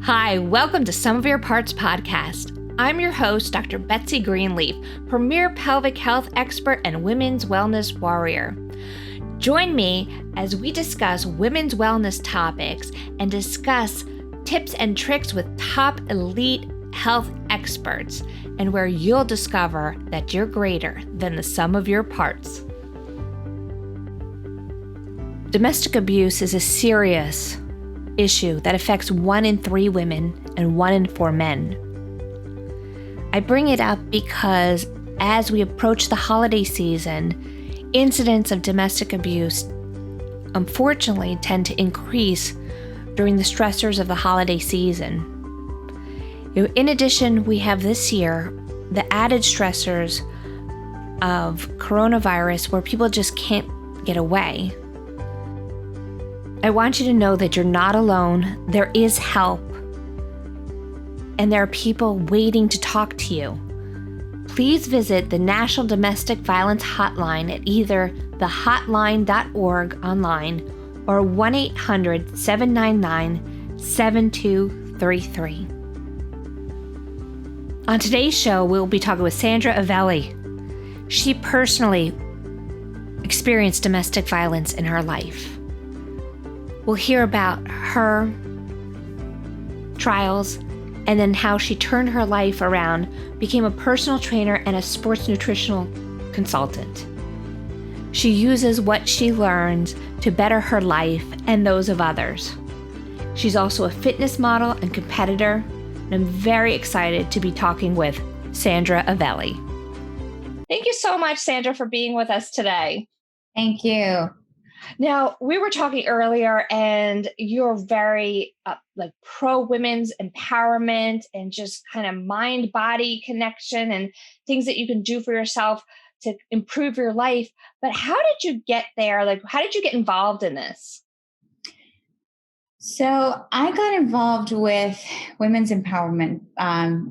Hi, welcome to Some of Your Parts podcast. I'm your host, Dr. Betsy Greenleaf, premier pelvic health expert and women's wellness warrior. Join me as we discuss women's wellness topics and discuss tips and tricks with top elite health experts, and where you'll discover that you're greater than the sum of your parts. Domestic abuse is a serious issue that affects 1 in 3 women and 1 in 4 men. I bring it up because as we approach the holiday season, incidents of domestic abuse unfortunately tend to increase during the stressors of the holiday season. In addition, we have this year the added stressors of coronavirus where people just can't get away. I want you to know that you're not alone. There is help, and there are people waiting to talk to you. Please visit the National Domestic Violence Hotline at either thehotline.org online or 1-800-799-7233. On today's show, we'll be talking with Sandra Avelli. She personally experienced domestic violence in her life. We'll hear about her trials and then how she turned her life around, became a personal trainer and a sports nutritional consultant. She uses what she learns to better her life and those of others. She's also a fitness model and competitor, and I'm very excited to be talking with Sandra Avelli. Thank you so much, Sandra, for being with us today. Thank you. Now, we were talking earlier, and you're very pro women's empowerment and just kind of mind-body connection and things that you can do for yourself to improve your life. But how did you get there? How did you get involved in this? So I got involved with women's empowerment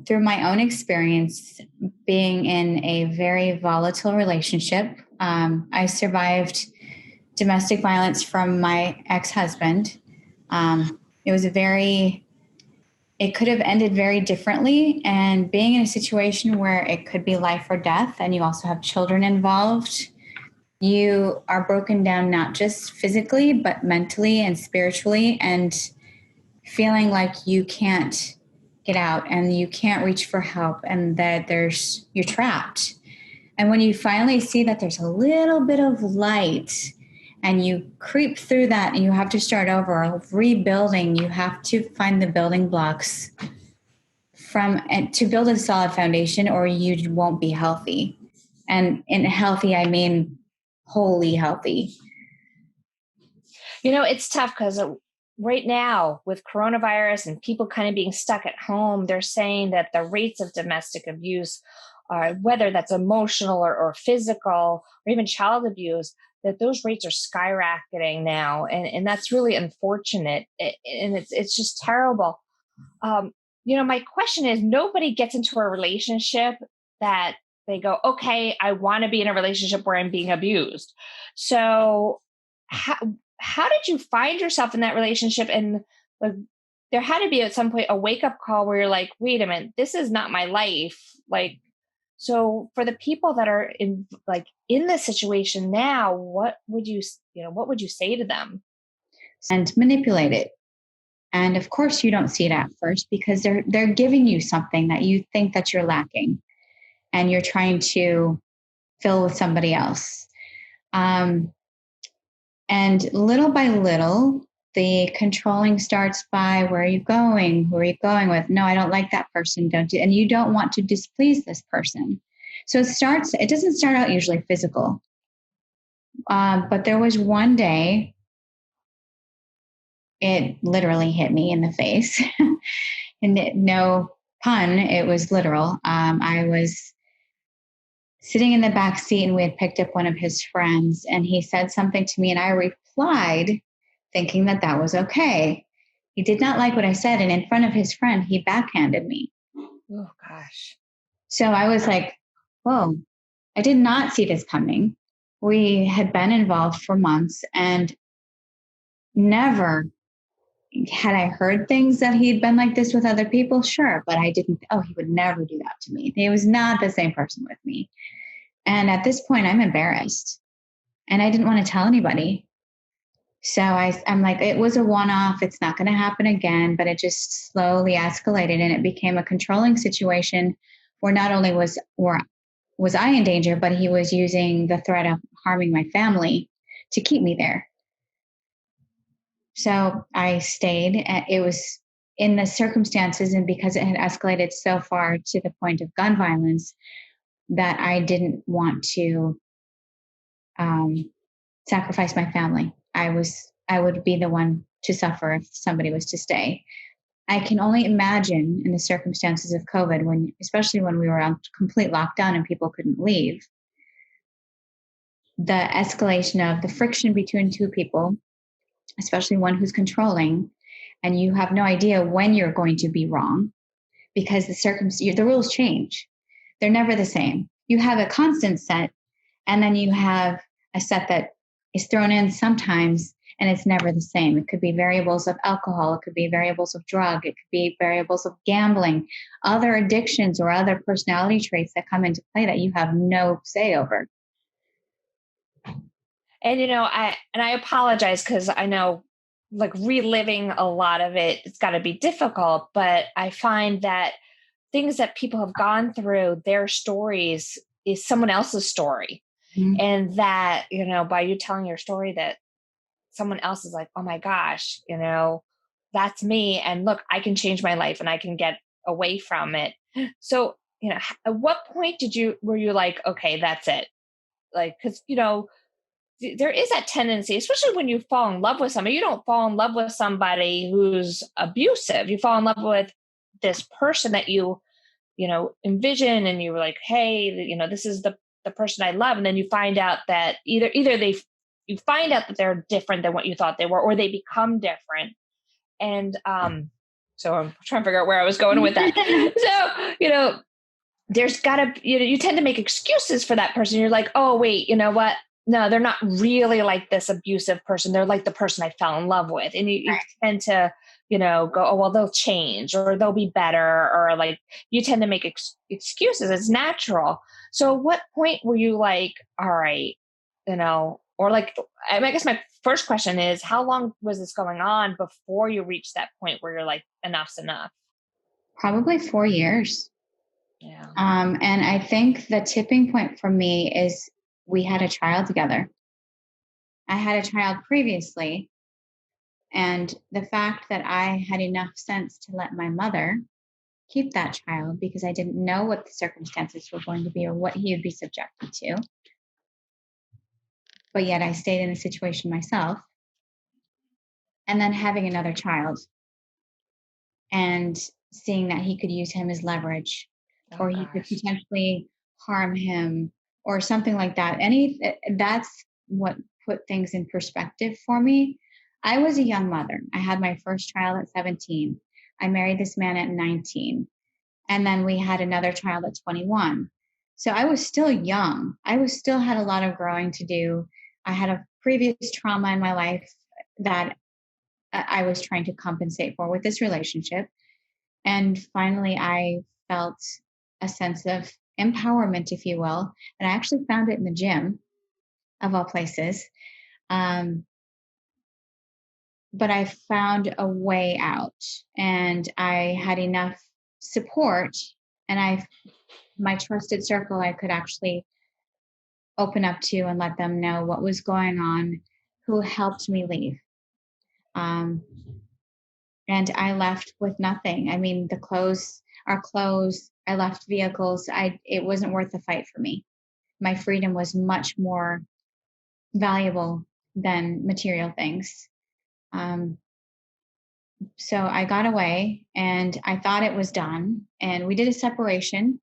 through my own experience being in a very volatile relationship. I survived domestic violence from my ex-husband. It could have ended very differently. And being in a situation where it could be life or death, and you also have children involved, you are broken down, not just physically, but mentally and spiritually, and feeling like you can't get out and you can't reach for help and that you're trapped. And when you finally see that there's a little bit of light, and you creep through that and you have to start over, rebuilding, you have to find the building blocks to build a solid foundation, or you won't be healthy. And in healthy, I mean wholly healthy. It's tough because right now with coronavirus and people kind of being stuck at home, they're saying that the rates of domestic abuse, whether that's emotional or physical or even child abuse, that those rates are skyrocketing now. And that's really unfortunate. And it's just terrible. My question is, nobody gets into a relationship that they go, okay, I want to be in a relationship where I'm being abused. So how did you find yourself in that relationship? And there had to be at some point a wake-up call where you're like, wait a minute, this is not my life. So for the people that are in this situation now, what would you say to them? And manipulate it. And of course you don't see it at first because they're giving you something that you think that you're lacking and you're trying to fill with somebody else. And little by little, the controlling starts by, where are you going? Who are you going with? No, I don't like that person. And you don't want to displease this person. So it doesn't start out usually physical. But there was one day, it literally hit me in the face. And no pun, it was literal. I was sitting in the back seat and we had picked up one of his friends and he said something to me and I replied thinking that was okay. He did not like what I said. And in front of his friend, he backhanded me. Oh, gosh. So I was like, whoa, I did not see this coming. We had been involved for months and never Had I heard things that he'd been like this with other people? Sure. But I didn't, oh, he would never do that to me. He was not the same person with me. And at this point, I'm embarrassed and I didn't want to tell anybody. So I'm like, it was a one-off. It's not going to happen again. But it just slowly escalated and it became a controlling situation where not only was I in danger, but he was using the threat of harming my family to keep me there. So I stayed. It was in the circumstances, and because it had escalated so far to the point of gun violence, that I didn't want to sacrifice my family. I would be the one to suffer if somebody was to stay. I can only imagine in the circumstances of COVID, especially when we were on complete lockdown and people couldn't leave, the escalation of the friction between two people, especially one who's controlling, and you have no idea when you're going to be wrong because the rules change. They're never the same. You have a constant set, and then you have a set that is thrown in sometimes, and it's never the same. It could be variables of alcohol. It could be variables of drug. It could be variables of gambling, other addictions or other personality traits that come into play that you have no say over. And I apologize because I know like reliving a lot of it's got to be difficult, but I find that things that people have gone through, their stories is someone else's story. Mm-hmm. And that, by you telling your story, that someone else is like, oh my gosh, that's me. And look, I can change my life and I can get away from it. So, at what point were you like, okay, that's it? Like, because, there is that tendency, especially when you fall in love with somebody. You don't fall in love with somebody who's abusive. You fall in love with this person that you envision, and you were like, hey, this is the person I love. And then you find out that either you find out that they're different than what you thought they were, or they become different. And so I'm trying to figure out where I was going with that. So, there's gotta, you tend to make excuses for that person. You're like, oh, wait, you know what? No, they're not really like this abusive person. They're like the person I fell in love with. And you tend to, go, oh, well, they'll change or they'll be better. Or like you tend to make excuses. It's natural. So what point were you like, all right, or like, I guess my first question is, how long was this going on before you reached that point where you're like, enough's enough? Probably 4 years. Yeah. And I think the tipping point for me is we had a child together. I had a child previously. And the fact that I had enough sense to let my mother keep that child because I didn't know what the circumstances were going to be or what he would be subjected to. But yet I stayed in the situation myself. And then having another child and seeing that he could use him as leverage, or he could potentially harm him or something like that. That's what put things in perspective for me. I was a young mother. I had my first child at 17. I married this man at 19. And then we had another child at 21. So I was still young. I still had a lot of growing to do. I had a previous trauma in my life that I was trying to compensate for with this relationship. And finally, I felt a sense of empowerment, if you will. And I actually found it in the gym, of all places. But I found a way out, and I had enough support, and my trusted circle I could actually open up to and let them know what was going on, who helped me leave. And I left with nothing. I mean, our clothes, I left vehicles. It wasn't worth the fight for me. My freedom was much more valuable than material things. So I got away and I thought it was done. And we did a separation.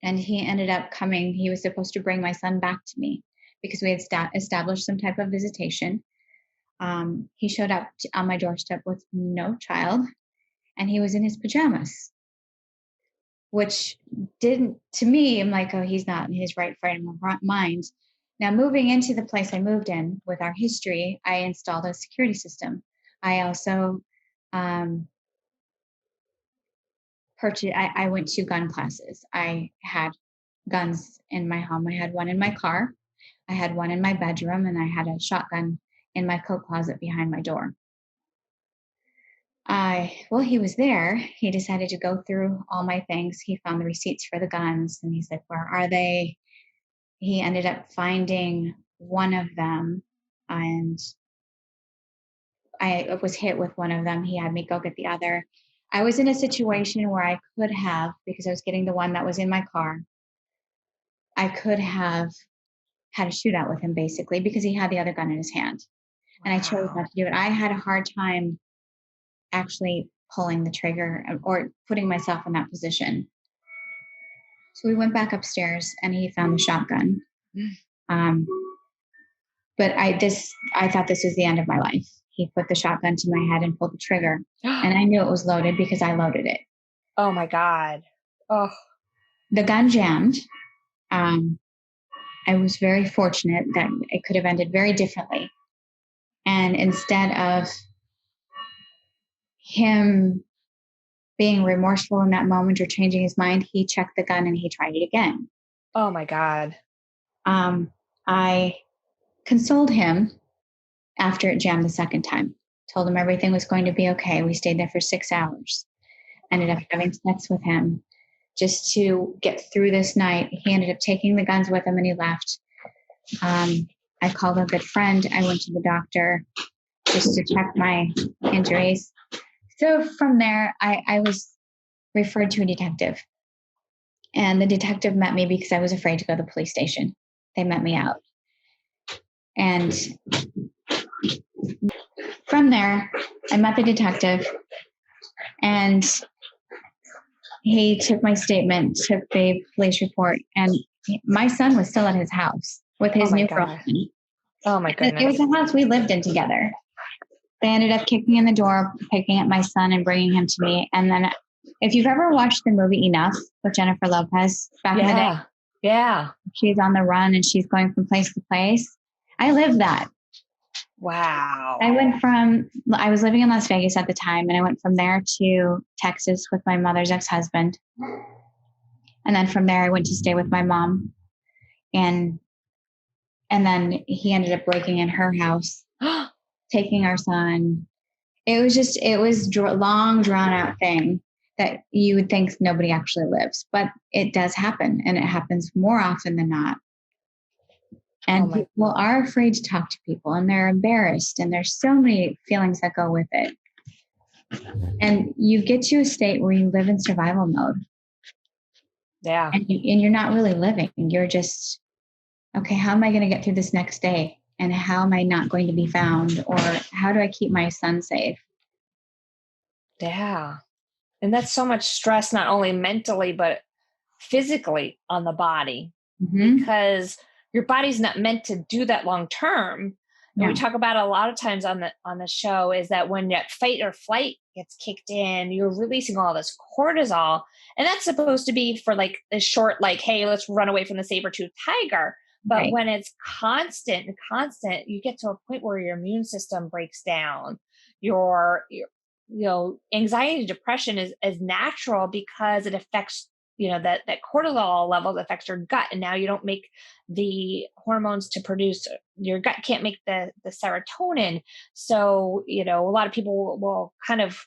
And he ended up coming. He was supposed to bring my son back to me because we had established some type of visitation. He showed up on my doorstep with no child, and he was in his pajamas, which didn't, to me, I'm like, oh, he's not in his right frame of mind. Now, moving into the place I moved in with our history, I installed a security system. I also um, I went to gun classes. I had guns in my home. I had one in my car, I had one in my bedroom, and I had a shotgun in my coat closet behind my door. Well, he was there. He decided to go through all my things. He found the receipts for the guns and he's like, where are they? He ended up finding one of them, and I was hit with one of them. He had me go get the other. I was in a situation where I could have, because I was getting the one that was in my car, I could have had a shootout with him basically because he had the other gun in his hand. And I chose Wow. not to do it. I had a hard time actually pulling the trigger or putting myself in that position. So we went back upstairs and he found the shotgun. Um, but I thought this was the end of my life. He put the shotgun to my head and pulled the trigger. And I knew it was loaded because I loaded it. Oh my God. Oh, The gun jammed. I was very fortunate that it could have ended very differently. And instead of him being remorseful in that moment or changing his mind, he checked the gun and he tried it again. oh my God. I consoled him after it jammed the second time, told him everything was going to be okay. We stayed there for 6 hours, ended up having sex with him just to get through this night. He ended up taking the guns with him and he left. I called a good friend. I went to the doctor just to check my injuries. So from there, I was referred to a detective. And the detective met me because I was afraid to go to the police station. They met me out. And from there, I met the detective and he took my statement, took the police report, and my son was still at his house with his Oh my new God. girlfriend. Oh my It was goodness. a house we lived in together. They ended up kicking in the door, picking up my son and bringing him to me. And then if you've ever watched the movie Enough with Jennifer Lopez back in the day, Yeah. she's on the run and she's going from place to place. I lived that. Wow. I was living in Las Vegas at the time, and I went from there to Texas with my mother's ex-husband. And then from there, I went to stay with my mom. And then he ended up breaking in her house, taking our son. It was long, drawn out thing that you would think nobody actually lives, but it does happen, and it happens more often than not. And people are afraid to talk to people, and they're embarrassed, and there's so many feelings that go with it. And you get to a state where you live in survival mode. Yeah. And you're not really living. You're just, okay, how am I going to get through this next day? And how am I not going to be found? Or how do I keep my son safe? Yeah. And that's so much stress, not only mentally, but physically on the body, because your body's not meant to do that long term. And we talk about a lot of times on the show is that when that fight or flight gets kicked in, you're releasing all this cortisol. And that's supposed to be for like a short, like, hey, let's run away from the saber-toothed tiger. But when it's constant, you get to a point where your immune system breaks down. Your anxiety, depression is natural because it affects, that cortisol levels affects your gut. And now you don't make the hormones to produce, your gut can't make the serotonin. So, a lot of people will kind of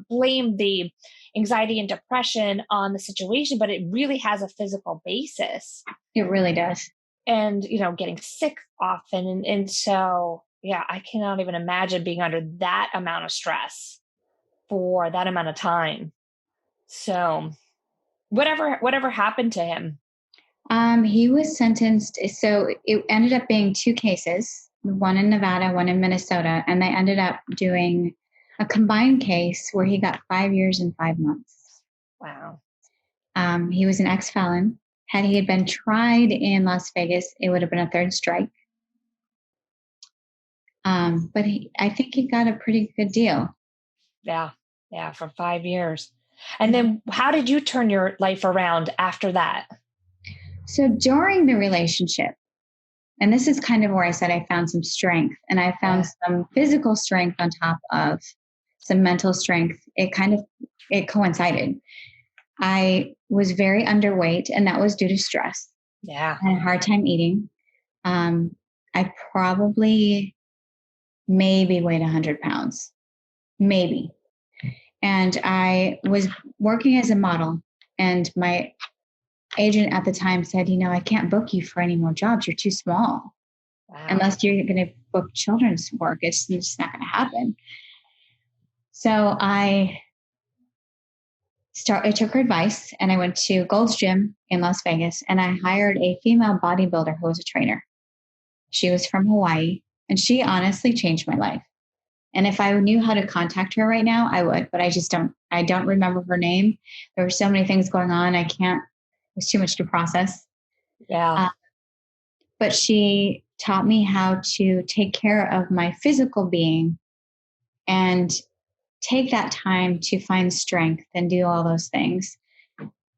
blame the anxiety and depression on the situation, but it really has a physical basis. It really does. And, getting sick often. And so, yeah, I cannot even imagine being under that amount of stress for that amount of time. So whatever happened to him? He was sentenced. So it ended up being 2 cases, one in Nevada, one in Minnesota. And they ended up doing a combined case where he got 5 years and 5 months. Wow. He was an ex-felon. Had he had been tried in Las Vegas, it would have been a 3rd strike. But I think he got a pretty good deal. Yeah, for 5 years. And then how did you turn your life around after that? So during the relationship, And this is kind of where I said I found some strength, and I found some physical strength on top of some mental strength. It coincided. I was very underweight, and that was due to stress. Yeah. I had a hard time eating. I probably maybe weighed 100 pounds, maybe. And I was working as a model, and my agent at the time said, I can't book you for any more jobs. You're too small. Wow. Unless you're going to book children's work. It's just not going to happen. So I took her advice, and I went to Gold's Gym in Las Vegas, and I hired a female bodybuilder who was a trainer. She was from Hawaii, and she honestly changed my life. And if I knew how to contact her right now, I would, but I don't remember her name. There were so many things going on. There's too much to process. Yeah. But she taught me how to take care of my physical being and take that time to find strength and do all those things.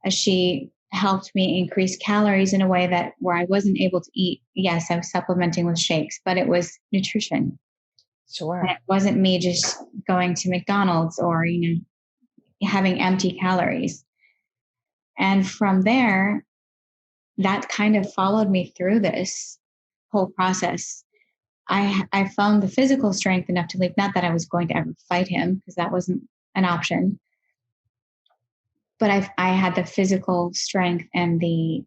She helped me increase calories in a way where I wasn't able to eat. Yes, I was supplementing with shakes, but it was nutrition. Sure. And it wasn't me just going to McDonald's or, having empty calories. And from there, that kind of followed me through this whole process. I found the physical strength enough to leave. Not that I was going to ever fight him, because that wasn't an option. But I had the physical strength and the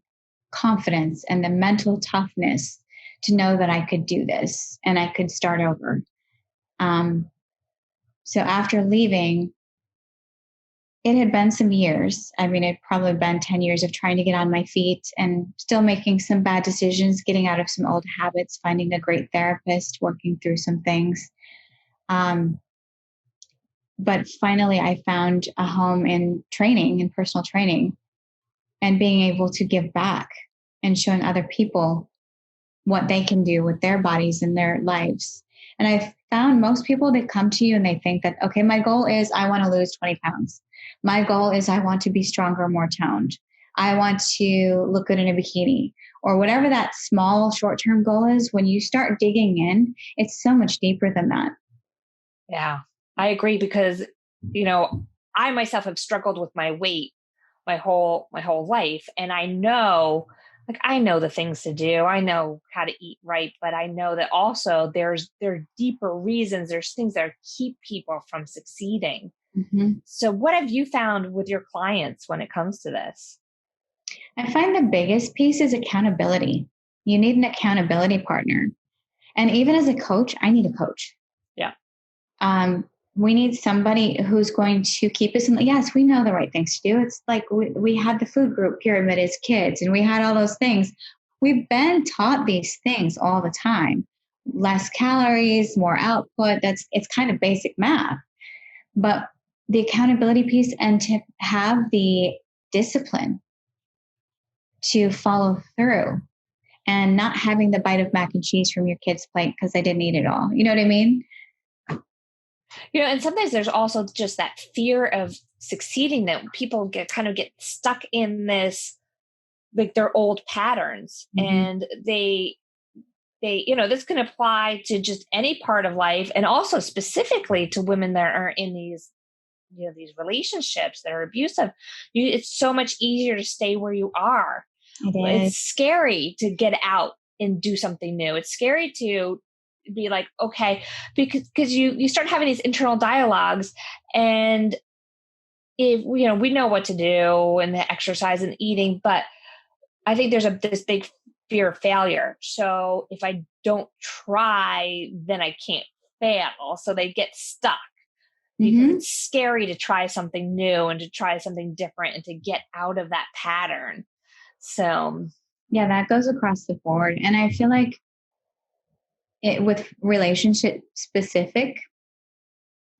confidence and the mental toughness to know that I could do this and I could start over. So after leaving, it had been some years. I mean, it'd probably been 10 years of trying to get on my feet and still making some bad decisions, getting out of some old habits, finding a great therapist, working through some things. But finally, I found a home in training, in personal training, and being able to give back and showing other people what they can do with their bodies and their lives. And I've found most people that come to you and they think that, okay, my goal is I want to lose 20 pounds. My goal is I want to be stronger, more toned. I want to look good in a bikini, or whatever that small short-term goal is. When you start digging in, it's so much deeper than that. Yeah, I agree, because, I myself have struggled with my weight my whole life. And I know the things to do. I know how to eat right, but I know that also there are deeper reasons. There's things that keep people from succeeding. Mm-hmm. So what have you found with your clients when it comes to this? I find the biggest piece is accountability. You need an accountability partner. And even as a coach, I need a coach. Yeah. We need somebody who's going to keep us in. Yes, we know the right things to do. It's like we had the food group pyramid as kids, and we had all those things. We've been taught these things all the time. Less calories, more output. It's kind of basic math. But the accountability piece, and to have the discipline to follow through, and not having the bite of mac and cheese from your kid's plate because they didn't eat it all. You know what I mean? And sometimes there's also just that fear of succeeding, that people get stuck in this, like, their old patterns. Mm-hmm. And they, this can apply to just any part of life, and also specifically to women that are in these, these relationships that are abusive. It's so much easier to stay where you are. It's scary to get out and do something new. It's scary to be like, okay, because you start having these internal dialogues, and if we know what to do, and the exercise and eating, but I think there's this big fear of failure. So if I don't try, then I can't fail. So they get stuck because mm-hmm. it's scary to try something new and to try something different and to get out of that pattern. So yeah, that goes across the board. And I feel like with relationship specific,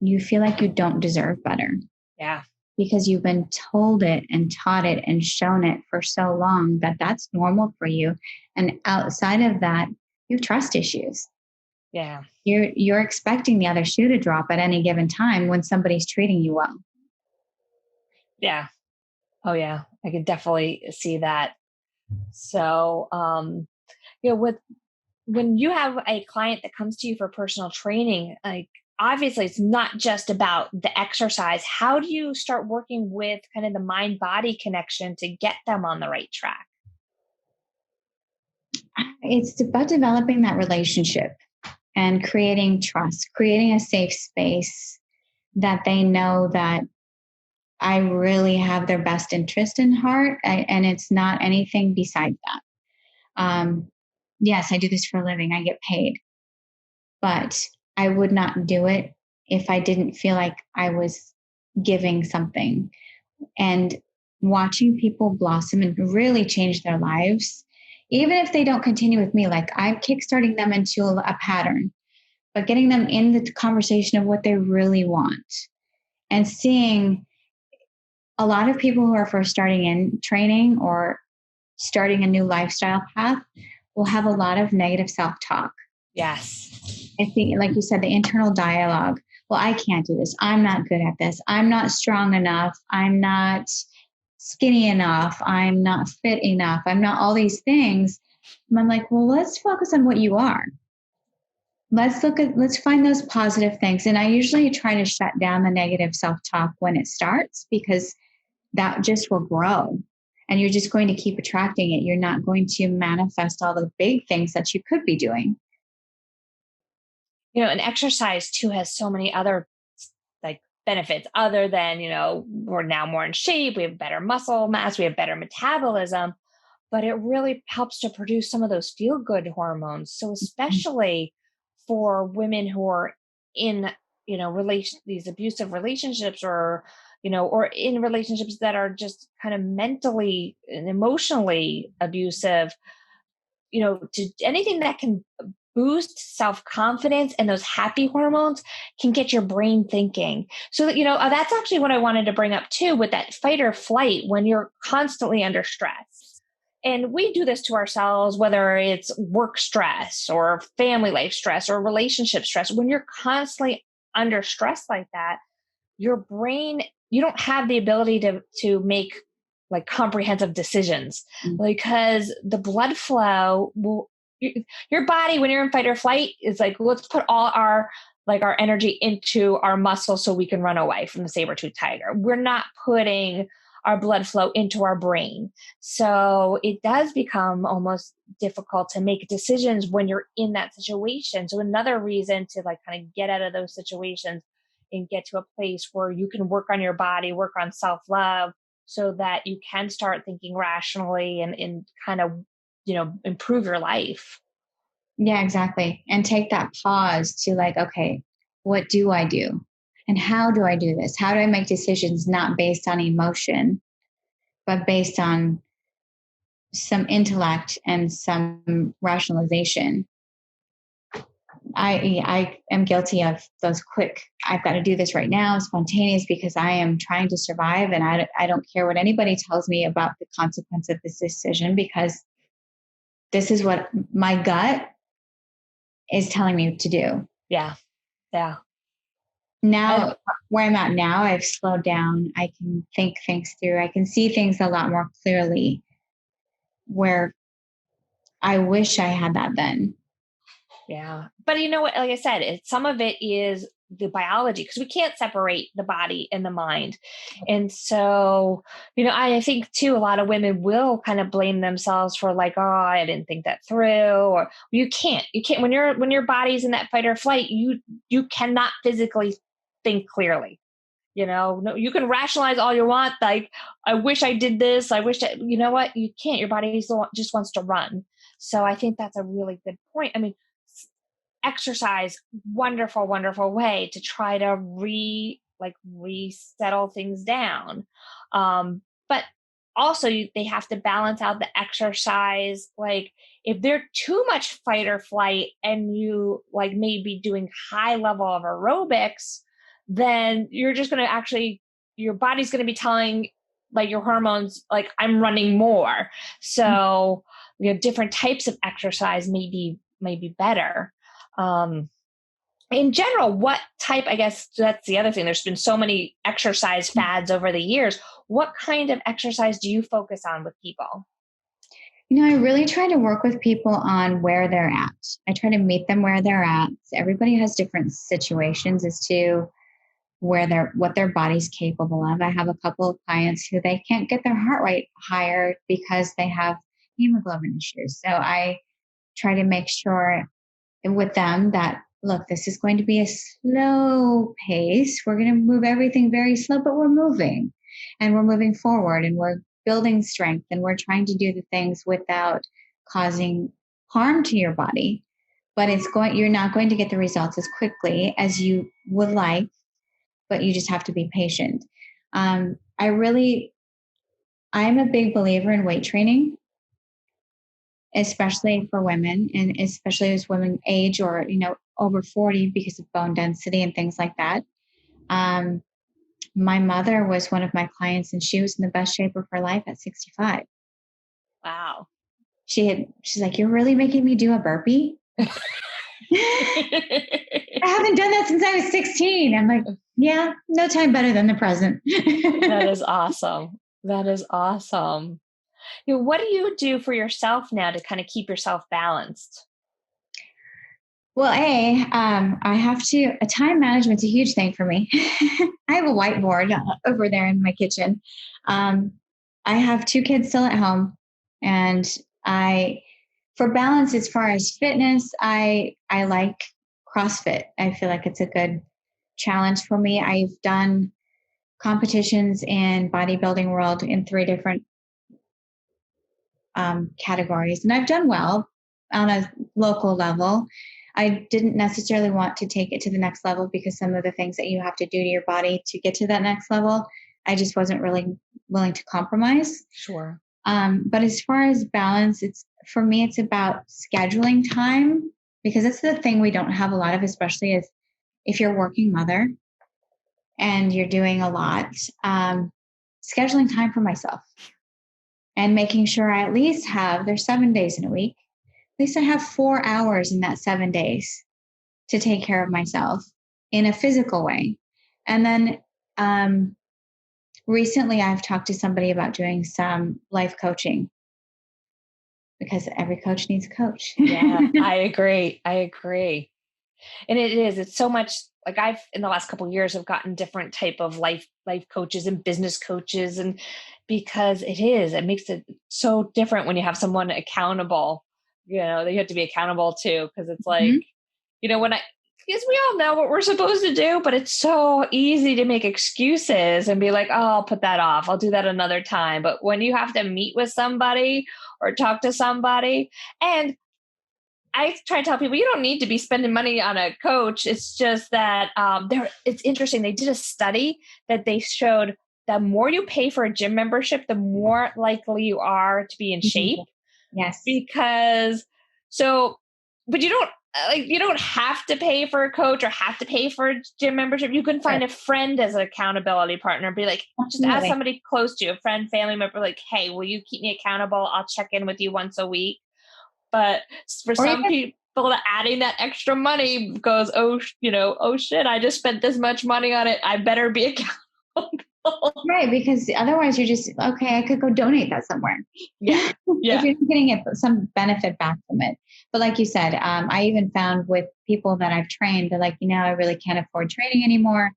you feel like you don't deserve better. Yeah. Because you've been told it and taught it and shown it for so long that that's normal for you. And outside of that, you have trust issues. Yeah. You're expecting the other shoe to drop at any given time when somebody's treating you well. Yeah. Oh yeah. I can definitely see that. So, with when you have a client that comes to you for personal training, like obviously it's not just about the exercise. How do you start working with kind of the mind body connection to get them on the right track? It's about developing that relationship and creating trust, creating a safe space that they know that I really have their best interest in heart, and it's not anything besides that. Yes, I do this for a living. I get paid, but I would not do it if I didn't feel like I was giving something. And watching people blossom and really change their lives, even if they don't continue with me, like I'm kickstarting them into a pattern, but getting them in the conversation of what they really want and seeing a lot of people who are first starting in training or starting a new lifestyle path will have a lot of negative self-talk. Yes. I think, like you said, the internal dialogue. Well, I can't do this. I'm not good at this. I'm not strong enough. I'm not skinny enough. I'm not fit enough. I'm not all these things. And I'm like, well, let's focus on what you are. Let's find those positive things. And I usually try to shut down the negative self-talk when it starts, because that just will grow. And you're just going to keep attracting it. You're not going to manifest all the big things that you could be doing. And exercise too has so many other like benefits other than, we're now more in shape, we have better muscle mass, we have better metabolism, but it really helps to produce some of those feel good hormones. So especially for women who are in, these abusive relationships, or in relationships that are just kind of mentally and emotionally abusive, to anything that can boost self-confidence and those happy hormones can get your brain thinking. So that, that's actually what I wanted to bring up too, with that fight or flight when you're constantly under stress. And we do this to ourselves, whether it's work stress or family life stress or relationship stress. When you're constantly under stress like that, your brain, you don't have the ability to make like comprehensive decisions, because the blood flow will, your body, when you're in fight or flight, is like, let's put all our energy into our muscles so we can run away from the saber-toothed tiger. We're not putting our blood flow into our brain. So it does become almost difficult to make decisions when you're in that situation. So another reason to kind of get out of those situations and get to a place where you can work on your body, work on self-love, so that you can start thinking rationally and kind of, improve your life. Yeah, exactly. And take that pause to okay, what do I do? And how do I do this? How do I make decisions not based on emotion, but based on some intellect and some rationalization? I am guilty of those quick, I've got to do this right now, spontaneous, because I am trying to survive, and I don't care what anybody tells me about the consequence of this decision, because this is what my gut is telling me to do. Yeah. Yeah. Now, where I'm at now, I've slowed down. I can think things through. I can see things a lot more clearly, where I wish I had that then. Yeah. But you know what, like I said, some of it is the biology, because we can't separate the body and the mind. And so, I think too, a lot of women will kind of blame themselves for oh, I didn't think that through, or you can't, when your body's in that fight or flight, you cannot physically think clearly. No, you can rationalize all you want. I wish I did this. I wish that, you know what, you can't, your body just wants to run. So I think that's a really good point. I mean, exercise, wonderful, wonderful way to try to resettle things down. But also they have to balance out the exercise. If they're too much fight or flight and you maybe doing high level of aerobics, then you're just going to your body's going to be telling your hormones, I'm running more. So, different types of exercise may be better. In general, what type, I guess that's the other thing. There's been so many exercise fads over the years. What kind of exercise do you focus on with people? I really try to work with people on where they're at. I try to meet them where they're at. So everybody has different situations as to what their body's capable of. I have a couple of clients who they can't get their heart rate higher because they have hemoglobin issues. So I try to make sure with them that, look, this is going to be a slow pace. We're going to move everything very slow, but we're moving and we're moving forward and we're building strength and we're trying to do the things without causing harm to your body. But you're not going to get the results as quickly as you would like, but you just have to be patient. I'm a big believer in weight training, especially for women and especially as women age or, over 40 because of bone density and things like that. My mother was one of my clients and she was in the best shape of her life at 65. Wow. She's like, you're really making me do a burpee? I haven't done that since I was 16. I'm like, yeah, no time better than the present. That is awesome. That is awesome. What do you do for yourself now to kind of keep yourself balanced? Well, I have to, time management's a huge thing for me. I have a whiteboard over there in my kitchen. I have 2 kids still at home and for balance, as far as fitness, I like CrossFit. I feel like it's a good challenge for me. I've done competitions in bodybuilding world in 3 different categories, and I've done well on a local level. I didn't necessarily want to take it to the next level because some of the things that you have to do to your body to get to that next level, I just wasn't really willing to compromise. Sure. But as far as balance, for me, it's about scheduling time because that's the thing we don't have a lot of, especially if you're a working mother and you're doing a lot. Scheduling time for myself and making sure I at least there's 7 days in a week. At least I have 4 hours in that 7 days to take care of myself in a physical way. And then recently I've talked to somebody about doing some life coaching because every coach needs a coach. Yeah, I agree. And it's so much like in the last couple of years, I've gotten different type of life coaches and business coaches. And because it makes it so different when you have someone accountable, that you have to be accountable to. Cause it's like, because we all know what we're supposed to do, but it's so easy to make excuses and be like, oh, I'll put that off. I'll do that another time. But when you have to meet with somebody or talk to somebody, and I try to tell people you don't need to be spending money on a coach. It's just that it's interesting. They did a study that they showed the more you pay for a gym membership, the more likely you are to be in shape. Yes. But you don't have to pay for a coach or have to pay for a gym membership. You can find a friend as an accountability partner. Be like, just ask somebody close to you, a friend, family member, like, hey, will you keep me accountable? I'll check in with you once a week. But for some people, adding that extra money goes, oh shit, I just spent this much money on it. I better be accountable. Right, because otherwise you're just, okay, I could go donate that somewhere. Yeah. If you're not getting some benefit back from it. But like you said, I even found with people that I've trained, they're like, I really can't afford training anymore.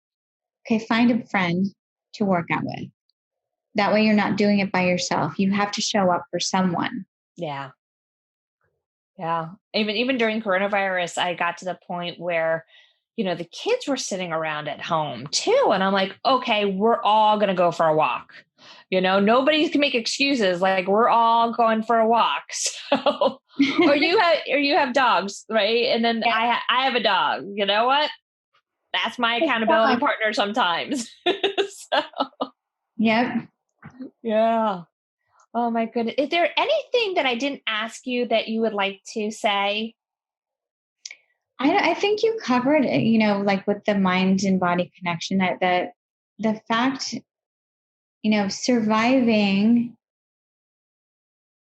Okay, find a friend to work out with. That way you're not doing it by yourself. You have to show up for someone. Yeah. Yeah. Even during coronavirus, I got to the point where, the kids were sitting around at home too. And I'm like, okay, we're all going to go for a walk. Nobody can make excuses. Like we're all going for a walk. So, or you have dogs, right? And then I have a dog. You know what? That's my accountability partner sometimes. So, yep. Yeah. Oh my goodness. Is there anything that I didn't ask you that you would like to say? I think you covered, like with the mind and body connection, that the fact, surviving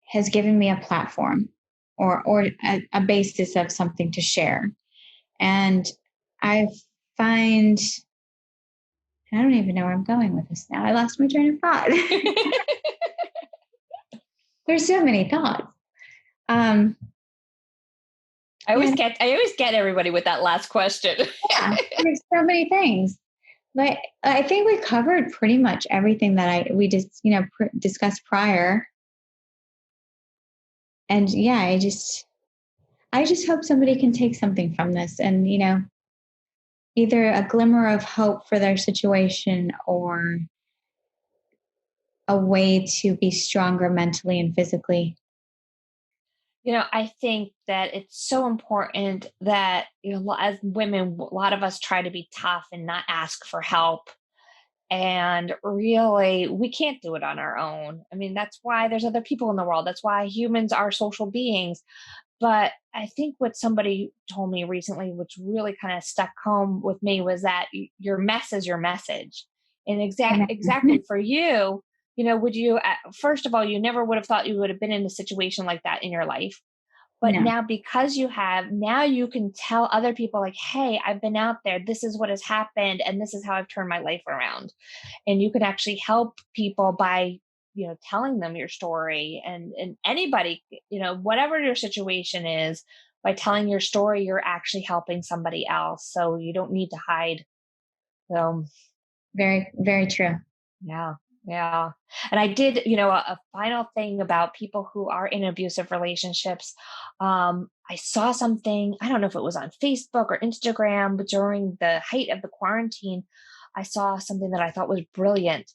has given me a platform or a basis of something to share. And I don't even know where I'm going with this now. I lost my train of thought. There's so many thoughts. I always get everybody with that last question. Yeah, there's so many things. But I think we covered pretty much everything that we just discussed prior. And yeah, I just hope somebody can take something from this, and either a glimmer of hope for their situation or a way to be stronger mentally and physically. I think that it's so important that, as women, a lot of us try to be tough and not ask for help. And really, we can't do it on our own. I mean, that's why there's other people in the world. That's why humans are social beings. But I think what somebody told me recently, which really kind of stuck home with me, was that your mess is your message. And exactly for you, would you, first of all, you never would have thought you would have been in a situation like that in your life. But No. now, because now you can tell other people, like, hey, I've been out there. This is what has happened. And this is how I've turned my life around. And you can actually help people by, telling them your story, and anybody, whatever your situation is, by telling your story, you're actually helping somebody else. So you don't need to hide. So very, very true. Yeah. Yeah. And I did, a final thing about people who are in abusive relationships. I saw something, I don't know if it was on Facebook or Instagram, but during the height of the quarantine, I saw something that I thought was brilliant.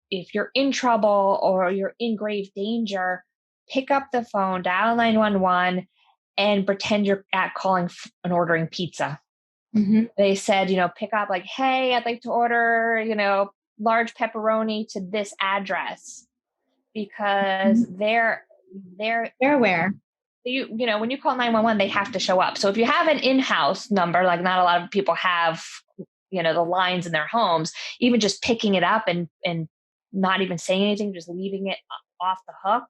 If you're in trouble or you're in grave danger, pick up the phone, dial 911, and pretend you're calling and ordering pizza. Mm-hmm. They said, pick up like, hey, I'd like to order, large pepperoni to this address, because they're aware. When you call 911, they have to show up. So if you have an in-house number, like not a lot of people have, the lines in their homes, even just picking it up and not even saying anything, just leaving it off the hook,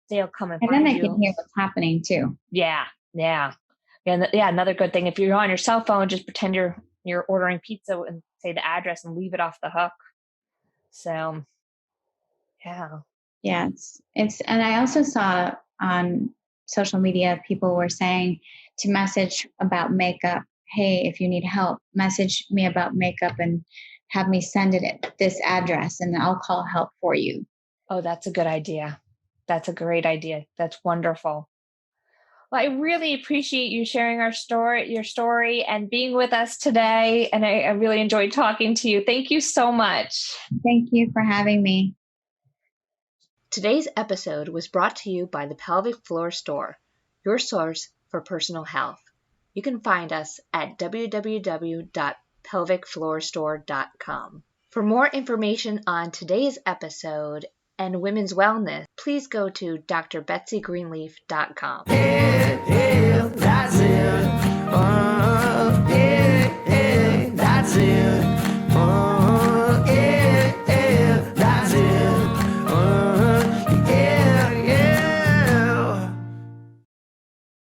they'll come and find you. And then they can hear what's happening too. Yeah. Another good thing, if you're on your cell phone, just pretend you're ordering pizza and say the address and leave it off the hook. So, yeah. Yeah, it's and I also saw on social media people were saying to message about makeup. Hey, if you need help, message me about makeup and have me send it at this address, and I'll call help for you. Oh, that's a good idea. That's a great idea. That's wonderful. Well, I really appreciate you sharing your story and being with us today. And I really enjoyed talking to you. Thank you so much. Thank you for having me. Today's episode was brought to you by the Pelvic Floor Store, your source for personal health. You can find us at www.pelvicfloorstore.com. For more information on today's episode and women's wellness, please go to drbetsygreenleaf.com. Yeah, that's it. Yeah, that's it.